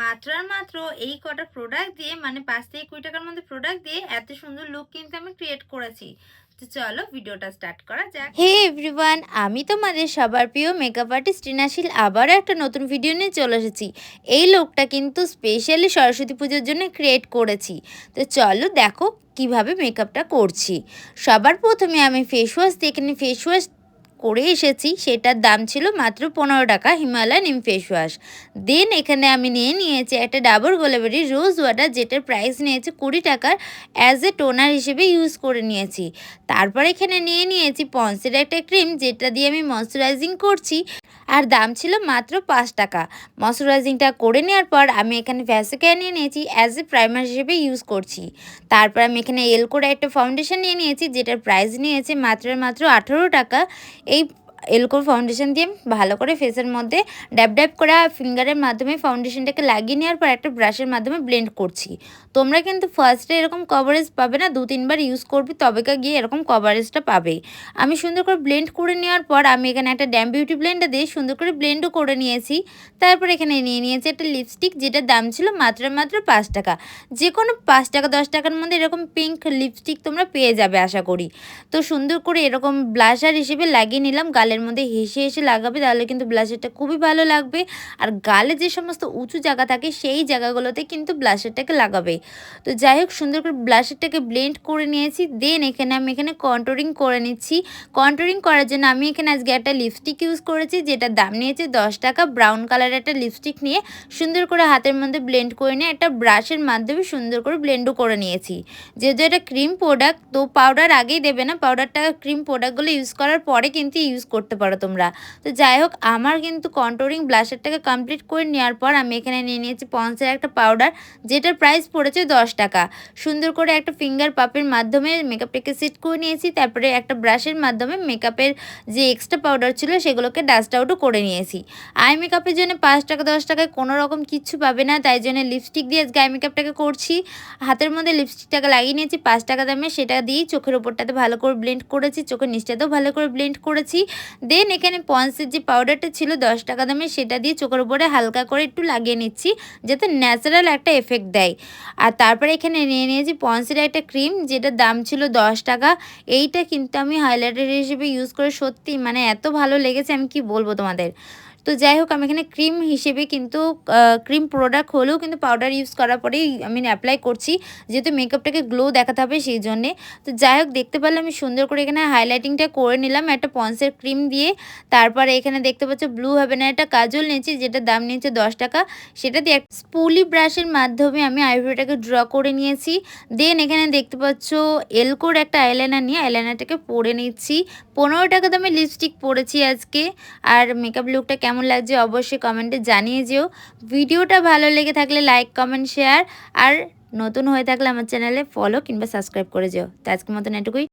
মাত্র আর মাত্র এই কটা প্রোডাক্ট দিয়ে মানে ৫ থেকে ২০ টাকার মধ্যে প্রোডাক্ট দিয়ে এত সুন্দর লুক কিন্তু আমি ক্রিয়েট করেছি। তো চলো ভিডিওটা স্টার্ট করা যাক। হে এভরিওয়ান, আমি তোমাদের সবার প্রিয় মেকআপ আর্টিস্ট টিনাশীল আবারও একটা নতুন ভিডিও নিয়ে চলে এসেছি। এই লুকটা কিন্তু স্পেশালি সরস্বতী পুজোর জন্য ক্রিয়েট করেছি। তো চলো দেখো কিভাবে মেকআপটা করছি। সবার প্রথমে আমি ফেস ওয়াশ দিয়ে এখানে ফেস ওয়াশ করে এসেছি, সেটার দাম ছিল মাত্র ১৫ টাকা, হিমালয় নিম ফেস ওয়াশ। দেন এখানে আমি নিয়েছি একটা ডাবর গোলাবেরি রোজ ওয়াটার, যেটার প্রাইস নিয়েছে ২০ টাকার, অ্যাজ এ টোনার হিসেবে ইউজ করে নিয়েছি। তারপর এখানে নিয়েছি পন্সের একটা ক্রিম, যেটা দিয়ে আমি ময়শ্চারাইজিং করছি, আর দাম ছিল মাত্র ৫ টাকা। ময়শ্চারাইজিংটা করে নেওয়ার পর আমি এখানে ভ্যাসিকার নিয়েছি, অ্যাজ এ প্রাইমার হিসেবে ইউজ করছি। তারপর আমি এখানে এলকোর একটা ফাউন্ডেশন নিয়েছি, যেটার প্রাইস নিয়েছে মাত্র ১৮ টাকা। এই এলকোর ফাউন্ডেশন দিয়ে ভালো করে ফেসের মধ্যে ড্যাব করে ফিঙ্গারের মাধ্যমে ফাউন্ডেশনটাকে লাগিয়ে নেওয়ার পর একটা ব্রাশের মাধ্যমে ব্লেন্ড করছি। তোমরা কিন্তু ফার্স্টে এরকম কভারেজ পাবে না, ২-৩ বার ইউজ করবে তবেকা গিয়ে এরকম কভারেজটা পাবে। আমি সুন্দর করে ব্লেন্ড করে নেওয়ার পর আমি এখানে একটা ড্যাম বিউটি ব্লেন্ডার দিয়ে সুন্দর করে ব্লেন্ডও করে নিয়েছি। তারপর এখানে নিয়েছি একটা লিপস্টিক, যেটার দাম ছিল মাত্র ৫ টাকা। যে কোনো ৫ টাকা ১০ টাকার মধ্যে এরকম পিঙ্ক লিপস্টিক তোমরা পেয়ে যাবে আশা করি। তো সুন্দর করে এরকম ব্লাশার হিসেবে লাগিয়ে নিলাম। গালের মধ্যে হেসে লাগাবে, তাহলে কিন্তু ব্লাশারটা খুবই ভালো লাগবে। আর গালে যে সমস্ত উঁচু জায়গা থাকে সেই জায়গাগুলোতে কিন্তু ব্লাশারটাকে লাগাবে। তো যাই হোক, সুন্দর করে ব্লাশারটাকে ব্লেন্ড করে নিয়েছি। দেন আমি এখানে কন্ট্রোলিং করে নিচ্ছি। কন্ট্রোলিং করার জন্য আমি এখানে আজকে একটা লিপস্টিক ইউজ করেছি, যেটার দাম নিয়েছে ১০ টাকা। ব্রাউন কালারের একটা লিপস্টিক নিয়ে সুন্দর করে হাতের মধ্যে ব্লেন্ড করে নিয়ে একটা ব্রাশের মাধ্যমে সুন্দর করে ব্লেন্ডও করে নিয়েছি। যেহেতু এটা ক্রিম প্রোডাক্ট, তো পাউডার আগেই দেবে না, পাউডারটা ক্রিম প্রোডাক্টগুলো ইউজ করার পরে কিন্তু ইউজ করতে পারো তোমরা। তো যাই হোক, আমার কিন্তু কন্ট্রোলিং ব্লাশারটাকে কমপ্লিট করে নেওয়ার পর আমি এখানে নিয়েছি পন্সের একটা পাউডার, যেটার প্রাইস পড়েছে ১০ টাকা। সুন্দর করে একটা ফিঙ্গার পাপের মাধ্যমে মেকআপটাকে সেট করে নিয়েছি। তারপরে একটা ব্রাশের মাধ্যমে মেকআপের যে এক্সট্রা পাউডার ছিল সেগুলোকে ডাস্ট আউটও করে নিয়েছি। আই মেকআপের জন্য ৫ টাকা ১০ টাকায় কোনো রকম কিচ্ছু পাবে না, তাই জন্য লিপস্টিক দিয়ে আজকে আই মেকআপটাকে করছি। হাতের মধ্যে লিপস্টিকটাকে লাগিয়ে নিয়েছি ৫ টাকা দামে, সেটা দিয়েই চোখের ওপরটাতে ভালো করে ব্লেন্ড করেছি, চোখের নিচটাতেও ভালো করে ব্লেন্ড করেছি। দেন এখানে পন্সের যে পাউডারটা ছিল ১০ টাকা দামে, সেটা দিয়ে চোখের উপরে হালকা করে একটু লাগিয়ে নিচ্ছি, যাতে ন্যাচারাল একটা এফেক্ট দেয়। আর তারপরে এখানে নিয়েছি পন্সের একটা ক্রিম, যেটার দাম ছিল ১০ টাকা। এইটা কিন্তু আমি হাইলাইটার হিসেবে ইউজ করে সত্যি মানে এত ভালো লেগেছে, আমি কি বলবো তোমাদের। তো যাই হোক, আমি এখানে ক্রিম হিসেবে কিন্তু ক্রিম প্রোডাক্ট হলেও কিন্তু পাউডার ইউজ করার পরেই আমি অ্যাপ্লাই করছি, যেহেতু মেকআপটাকে গ্লো দেখাতে হবে সেই জন্যে। তো যাই হোক, দেখতে পারলে আমি সুন্দর করে এখানে হাইলাইটিংটা করে নিলাম একটা পন্সের ক্রিম দিয়ে। তারপরে এখানে দেখতে পাচ্ছ ব্লু হেভেনের একটা কাজল নিয়েছি, যেটার দাম নিয়েছে ১০ টাকা। সেটা দিয়ে একটা স্পুলি ব্রাশের মাধ্যমে আমি আইব্রোটাকে ড্র করে নিয়েছি। দেন এখানে দেখতে পাচ্ছ এলকোর একটা আইলাইনার নিয়ে আইলাইনারটাকে পরে নিচ্ছি। ১৫ টাকা দামে লিপস্টিক পরেছি আজকে। আর মেকআপ লুকটা কেমন লাগছে অবশ্যই কমেন্টে জানিয়ে যেও। ভিডিওটা ভালো লেগে থাকলে লাইক কমেন্ট শেয়ার, আর নতুন হয়ে থাকলে আমার চ্যানেলে ফলো কিংবা সাবস্ক্রাইব করে যেও। তো আজকের মতন এটুকুই।